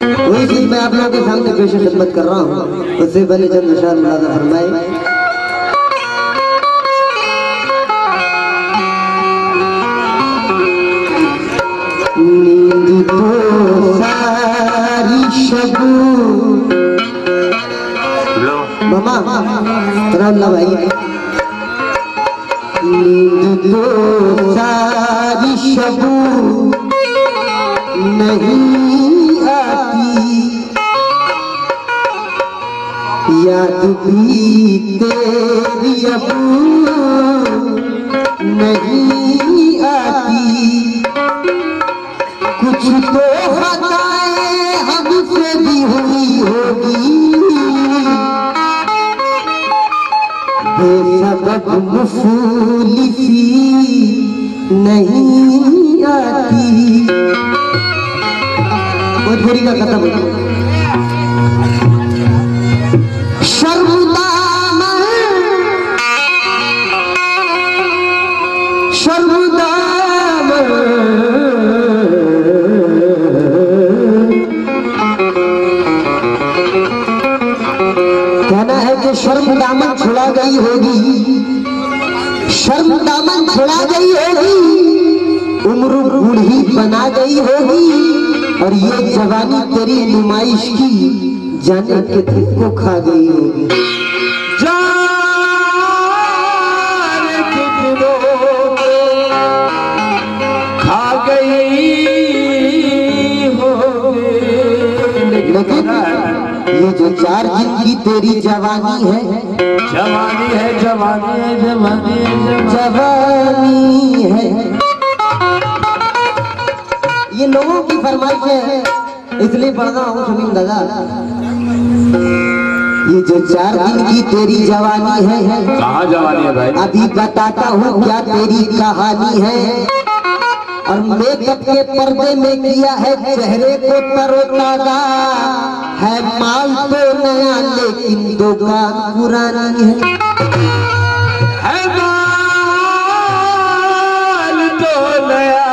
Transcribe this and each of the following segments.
वही चीज मैं आप लोगों के सामने पेश खिदमत कर रहा हूँ। उससे पहले चंद अशार मुलाजा फरमाए। नींद तो सारी शब मामा रामला भाई, नींद तो सारी शब नहीं आती, याद भी तेरी अब नहीं आती, कुछ तो खताएं हमसे भी हुई होगी, बेसबब मुफूलिसी नहीं आती। भोजपुरी का खत्म हो गया। कहना है कि शर्म दामन छुड़ा गई होगी, शर्म दामन छुड़ा गई होगी, उम्र बूढ़ी बना गई होगी, और ये जवानी तेरी नुमाइश की जाने कितने को खा गई होगी। खा गई लेकिन ये जो 4 दिन की तेरी जवानी है, जवानी है, जवानी है, जवानी है, जवानी है, ये लोगों की फरमाइश है, इसलिए पढ़ रहा हूँ समीम दादा। ये जो 4 दिन की तेरी जवानी है, कहाँ जवानी है भाई? अभी बताता हूँ क्या तेरी कहानी है। और मेकअप के पर्दे में किया है चेहरे को तरोताजा, है माल तो नया लेकिन दुकान पुरानी है। माल तो नया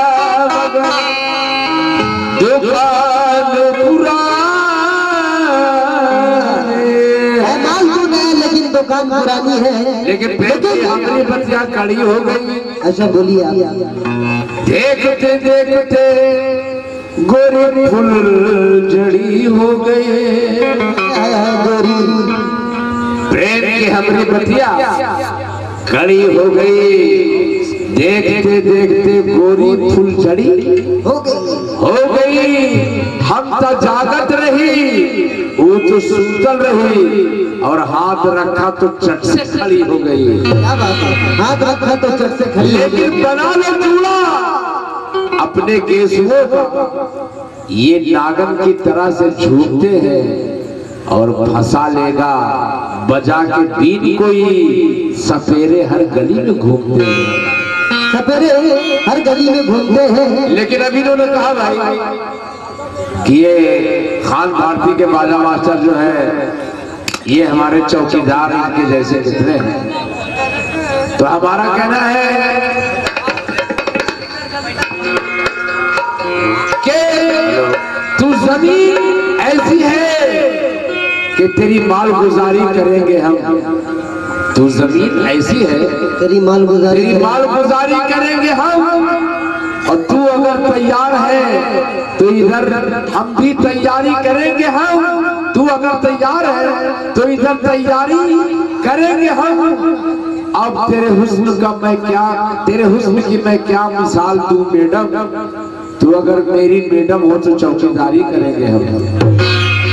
दुकान पुरानी है, माल तो नया लेकिन दुकान पुरानी है। लेकिन हमारी बच्चियां कड़ी हो गई। अच्छा बोलिए आप। देखते देखते गोरी फूल जड़ी हो गए, गोरी प्रेम की हमारी बतिया कड़ी हो गई। देखते देखते गोरी फूल जड़ी हो गई। हम तो जागत रही, वो तो सुतल रही, और हाथ रखा तो चट से खड़ी हो गई। क्या बात है, हाथ रखा तो चट से खड़ी हो गई। लेकिन बना लो चूड़ा अपने केसुओं का, ये नागन की तरह से झूमते हैं और फंसा लेगा बजा के बीन कोई। सपेरे हर गली में घूमते हैं, सपेरे हर गली में घूमते हैं। लेकिन अभी इन्होंने कहा भाई कि ये खान भारती के बाजा मास्टर जो है, ये हमारे चौकीदार इनके जैसे कितने हैं। तो हमारा कहना है कि तू जमीन ऐसी है कि तेरी मालगुजारी करेंगे हम। तू जमीन ऐसी है तेरी मालगुजारी करेंगे हम। और तू अगर तैयार है तो इधर हम भी तैयारी करेंगे हम। तू अगर तैयार है तो इधर तैयारी करेंगे हम। अब तेरे हुस्न का मैं क्या, तेरे हुस्न की मैं क्या मिसाल दूं मैडम। तू अगर मेरी मैडम हो तो चौकीदारी करेंगे हम।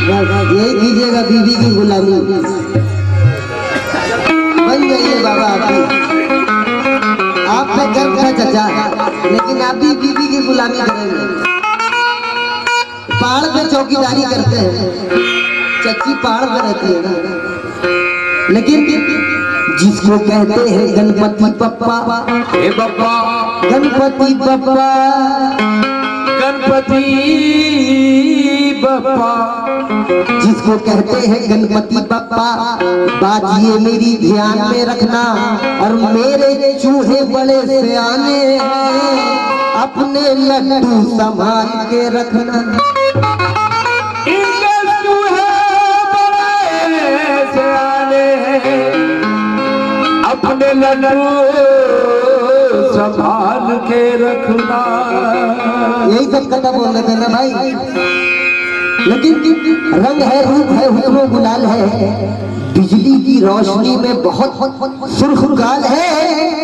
यही कीजिएगा, बीवी की गुलामी बन जाइए बाबा। आप पे गर्व था चचा, लेकिन आप भी बीवी की गुलामी करेंगे। पहाड़ पे चौकीदारी करते हैं, चच्ची पहाड़ पे रहती है ना। लेकिन जिसको कहते हैं गणपति बप्पा, हे बप्पा, गणपति बप्पा, गणपति बप्पा, जिसको कहते हैं गणपति बप्पा, बात ये मेरी ध्यान में रखना। और मेरे चूहे बड़े सियाने हैं, अपने लड्डू संभाल के रखना। लड्डू संभाल के रखना। यही सब कथा बोल रहे थे ना भाई। लेकिन रंग है, रूप है, हुस्न गुलाल है, बिजली की रोशनी में बहुत सुर्खगाल है।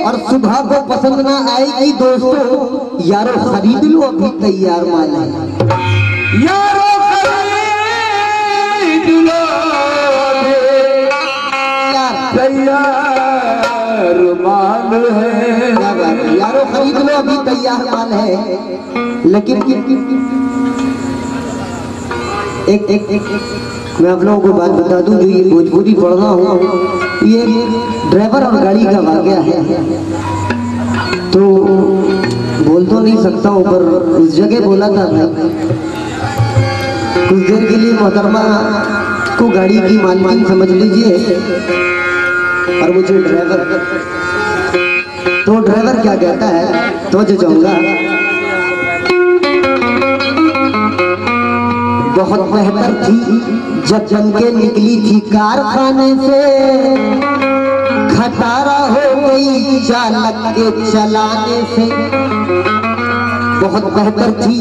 और सुबह को पसंद ना आएगी दोस्तों, यारो खरीद लो अभी तैयार माल है। यारो खरीद लो तैयार माल है। क्या बात है, यारो खरीद लो अभी तैयार माल है। लेकिन एक मैं आप लोगों को बात बता दूं, जो ये भोजपुरी पढ़ना हो, ये ड्राइवर और गाड़ी का वाकया है। तो बोल तो नहीं सकता हूँ, पर उस जगह बोला था मैं कुछ देर के लिए मोहतरमा को गाड़ी की मालकिन समझ लीजिए और मुझे ड्राइवर। तो ड्राइवर क्या कहता है, तो जो जाऊंगा बहुत बेहतर थी जब जम के निकली थी कारखाने से, खटारा हो गई चालक के चलाने से। बहुत बेहतर थी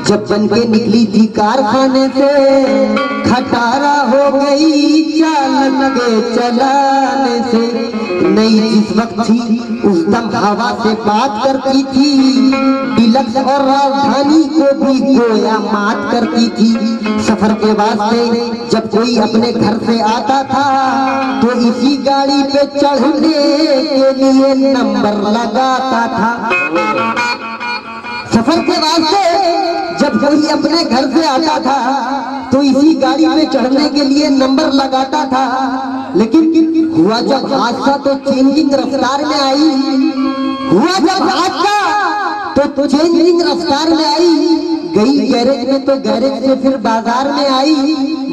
जब बन के निकली थी कारखाने से, खटारा हो गई चालक के चलाने से। नई जिस वक्त थी उस दम हवा से बात करती थी, डिलक्स और राजधानी को भी गोया मात करती थी। सफर के वास्ते जब कोई अपने घर से आता था, तो इसी गाड़ी पे चढ़ने के लिए नंबर लगाता था। सफर के वास्ते जब कोई अपने घर से आता था, तो इसी गाड़ी पे चढ़ने के लिए नंबर लगाता था। लेकिन हुआ जब हादसा तो चेंजिंग रफ्तार में आई, हुआ जब हादसा तो चेंजिंग रफ्तार में आई। गई गैरेज में तो गैरेज से फिर बाजार में आई,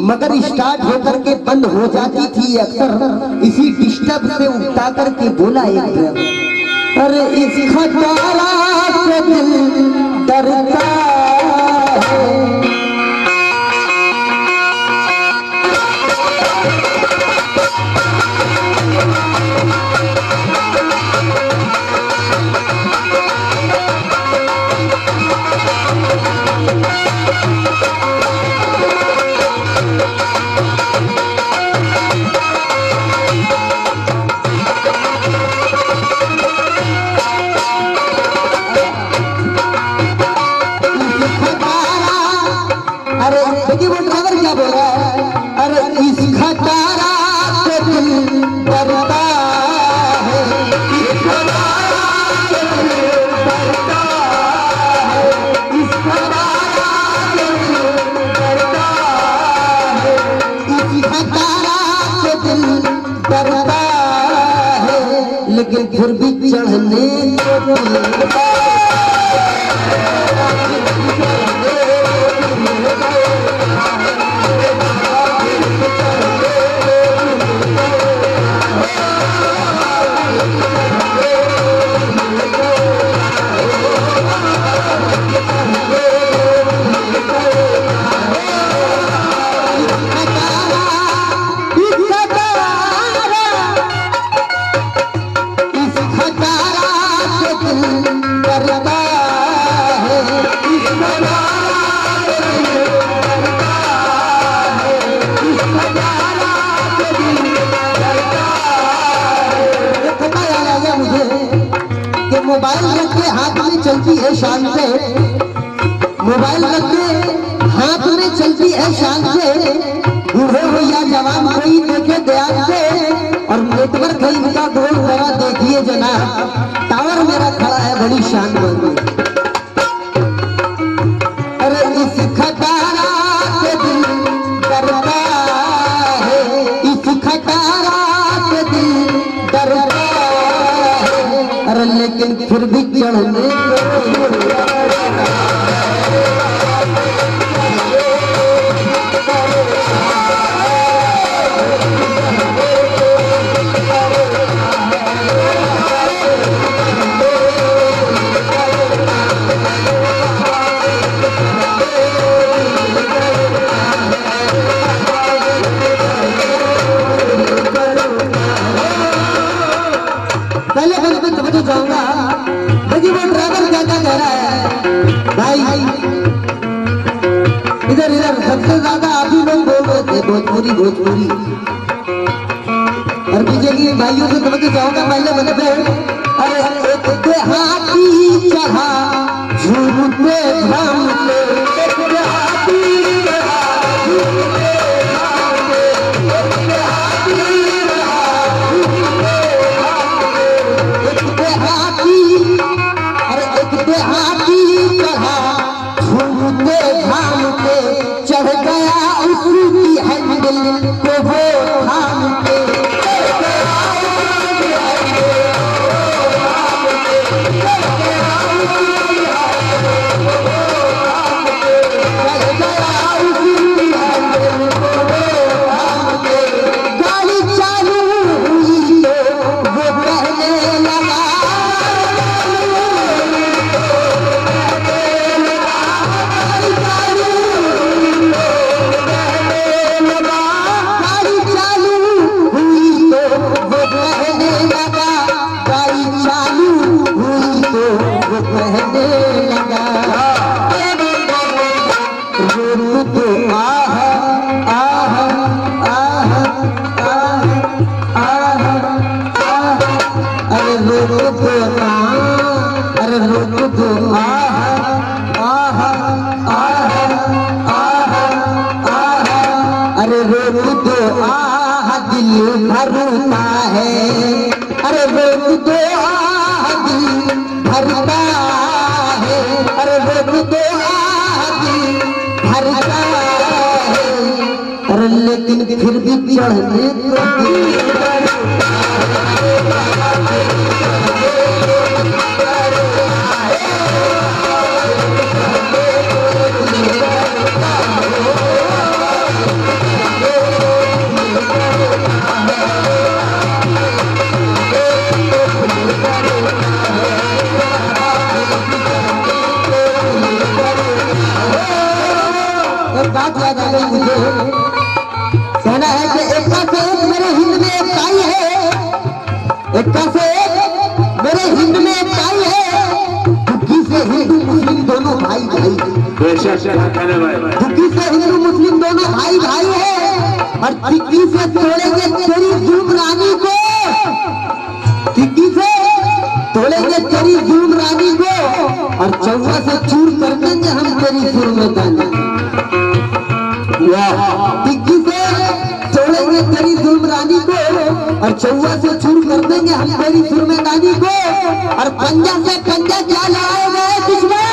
मगर स्टार्ट होकर के बंद हो जाती थी अक्सर। इसी डिस्टर्ब से उठा करके बोला एक ड्राइवर, अरे इस खटारा से दिल डरता है। देखिए वो ड्राइवर क्या बोल रहा है, अरे इस खटारा से दिल डरता है, इस खटारा से दिल डरता है, इस खटारा से दिल डरता है, इस खटारा से दिल डरता है। लेकिन फिर भी चढ़ने को मोबाइल रख के हाथ में चलती है शान से, मोबाइल रख के हाथ में चलती है शान से। बूढ़े हो या जवान कोई देखे ध्यान से, और नेटवर्क है इनका गोल जरा देखिए जनाब, टावर मेरा खड़ा है बड़ी शान में। अरे इस खटारा से दिल डरता है, इस खटारा से दिल डरता है। अरे लेकिन फिर भी चढ़ने सबसे ज्यादा अभी लोग बोल रहे थे भोजपुरी भोजपुरी। और बीजेपी भाइयों से समझ जाऊंगा पहले बने थे अरे एक देहाती चढ़ा झूम पे झाम पे, एक देहाती चढ़ा झूम पे झाम पे, एक देहाती चढ़ा झूम पे झाम पे, एक देहाती अरे एक देहाती चढ़ा झूम पे झाम पे, चढ़ गया उसकी हैंडल को वो थाम पे, भरता है अरे रोक दो दिल भरता है, अरे रोक दो दिल भरता है, अरे लेकिन फिर भी चढ़ने बात याद आ गई मुझे, कहना है कि एक से एक मेरे हिंद में एक ताई है, एक से एक मेरे हिंद में एक ताई है, दुखी से हिंदू मुस्लिम दोनों भाई भाई, दुखी से हिंदू मुस्लिम दोनों भाई भाई है, और तिक्की से तोड़ेंगे तेरी जुल्म रानी को, तिक्की से तोड़ेंगे तेरी जुल्म रानी को, और चौवा से चूर कर देंगे हम तेरी सुरमदानी, टिक्की से तोड़ेंगे तेरी जुल्म रानी को, और चौवा से चूर कर देंगे हम तेरी सुरमदानी को, और पंजा से पंजा क्या लाए गए दुश्मन,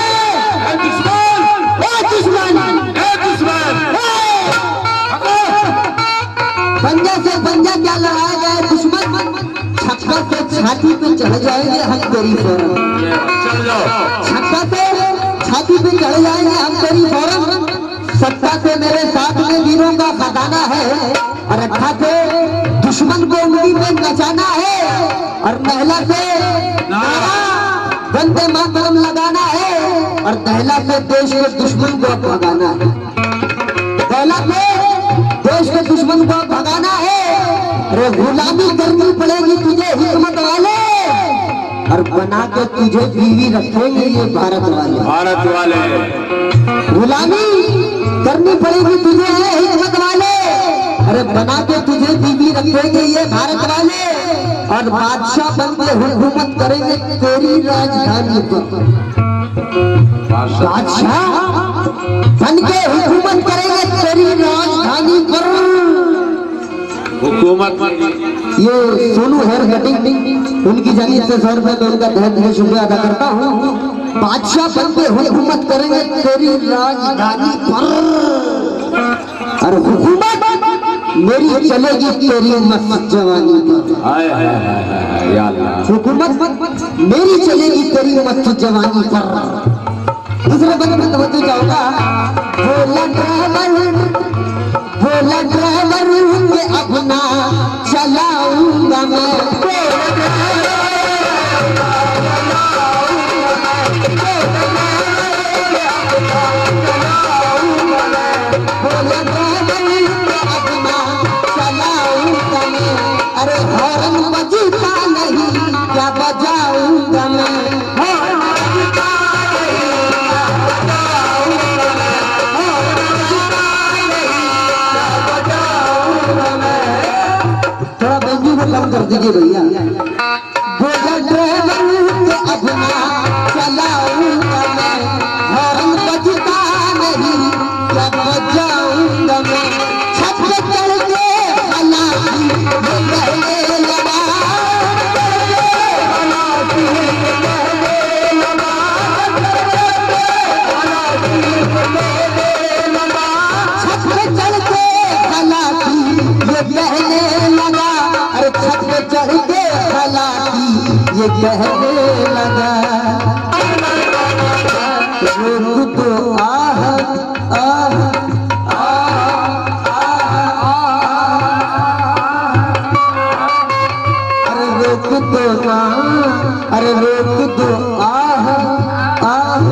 पंजा से पंजा क्या लड़ाए गए दुश्मन, छक्का से छाती पे चढ़ जाएंगे हम तेरी फौरन, छक्का से छाती पे चढ़ जाएंगे हम तेरी फौरन, सत्ता से मेरे साथ में वीरों का खजाना है, और अट्ठा से दुश्मन को उंगली में नचाना है, और महिला से वंदे मातरम लगाना है, और दहला से देश के दुश्मन को भगाना है, दहला से देश के दुश्मन को भगाना है, अरे गुलामी करनी पड़ेगी तुझे हिकमत वाले, और बना के तुझे बीवी रखेंगे ये भारत वाले, गुलामी करनी पड़ेगी तुझे हिकमत वाले, अरे बना के तुझे बीवी रखेंगे ये भारत वाले, और बादशाह बन के हुकूमत करेंगे तेरी राजधानी पर, बादशाह बन के हुकूमत करेंगे तेरी राजधानी पर, हुकूमत ये सोनू हेयर कटिंग उनकी जानिब से 100 रुपए में उनका तहे दिल शुक्रिया अदा करता हूँ, बादशाह बन के हुकूमत करेंगे तेरी राजधानी पर, और हुकूमत मेरी चलेगी तेरी मस्त जवानी पर, हुकूमत मेरी चलेगी तेरी मस्त जवानी पर। दूसरे बंद में तवज्जो जाऊंगा, बोला ड्राइवर के अपना चलाऊंगा मैं, अरे हॉर्न बजता नहीं क्या बजाऊंगा मैं, कर दीजिए भैया। बोला ड्राइवर के अपना चलाऊंगा मैं, हॉर्न बजता नहीं क्या बजाऊंगा मैं, छत पे चढ़ के हलाकी ये कहने लगा, छत पे चढ़ के हलाकी ये कहने लगा, अरे छत पे चढ़ के हलाकी ये कहने लगा, रोक दो आह आह अरे रोक दो ना, अरे रोक दो आह आह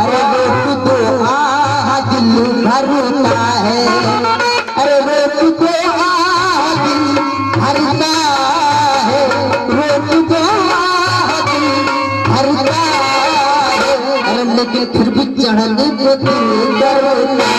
अरे रोक दो आह दिल भरता है, अरे रोक दो आह दिल भरता है, रोक दो आह दिल भरता है, अरे लेकिन फिर भी चढ़ने को दिल डरता है।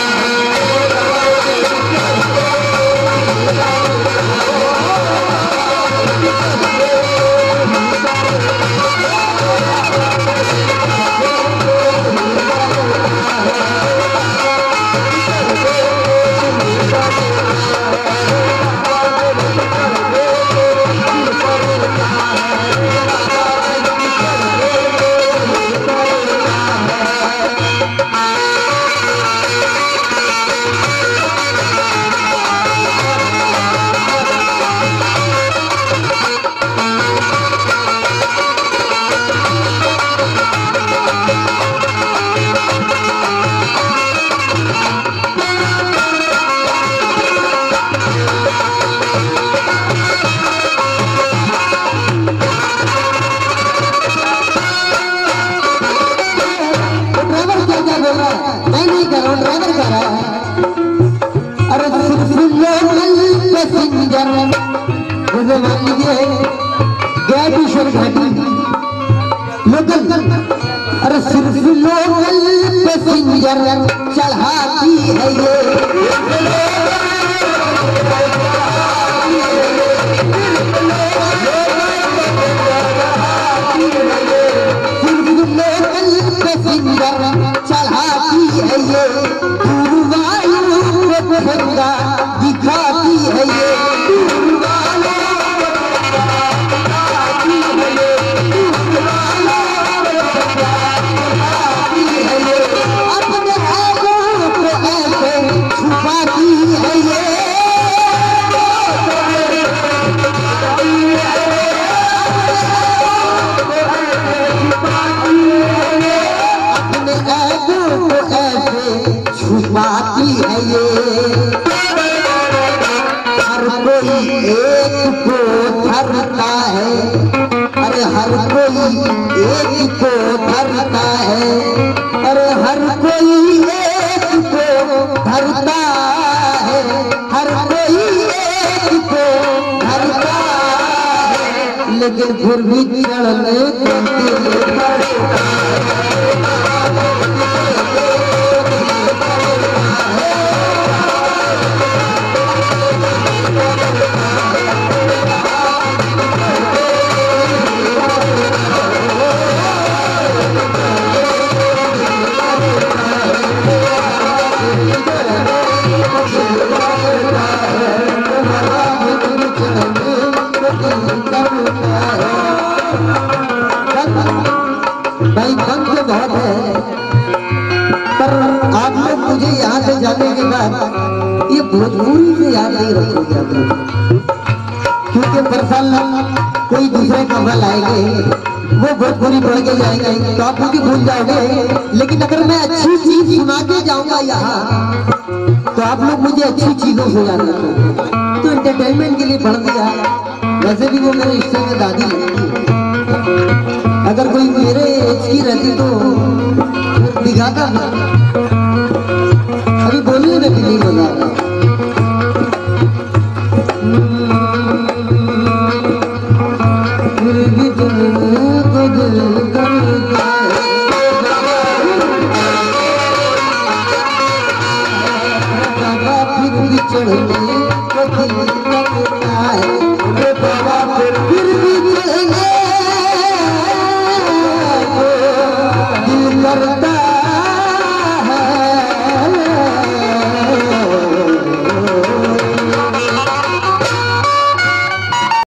मैं नहीं कर रहा हूँ, ड्राइवर कर रहा है। अरे सिर्फ लोकल पैसेंजर जैसे मान लीजिए गैबीश्वर घाटी लोकल, अरे सिर्फ लोकल पैसेंजर चढ़ाती है ये, चढ़ाती है ये, दूर वालों को ठंडा दिखाती है ये, दूर वालों को दिखाती है ये, दूर वालों को दिखाती है ये, अपने ऐबों को ऐसे छुपाती है ये, छुपाती है ये, हर कोई एक को धरता है, अरे हर कोई एक को धरता है, अरे हर कोई एक को धरता है, हर कोई एक को धरता है, लेकिन फिर भी चढ़ने को दिल करता है। भाई मन तो बहुत है, पर आप लोग मुझे यहाँ से जाने के बाद ये भोजपुरी से याद नहीं रखोगे आप लोग, क्योंकि परसाल कोई दूसरे कमल आएंगे वो भोजपुरी पढ़ के जाएंगे तो आप लोग भूल जाओगे, लेकिन अगर मैं अच्छी चीज सुना के जाऊंगा यहाँ तो आप लोग मुझे अच्छी चीजों से याद रखोगे। तो एंटरटेनमेंट के लिए पढ़ दिया, वैसे भी वो मेरे रिश्ते में दादी लगती है, अगर कोई मेरे एज की रहती तो दिखाता था, अभी बोलने में भी नहीं मजा आता। फिर भी तुमको दिल करता है, फिर भी चढ़ने को दिल करता है। करता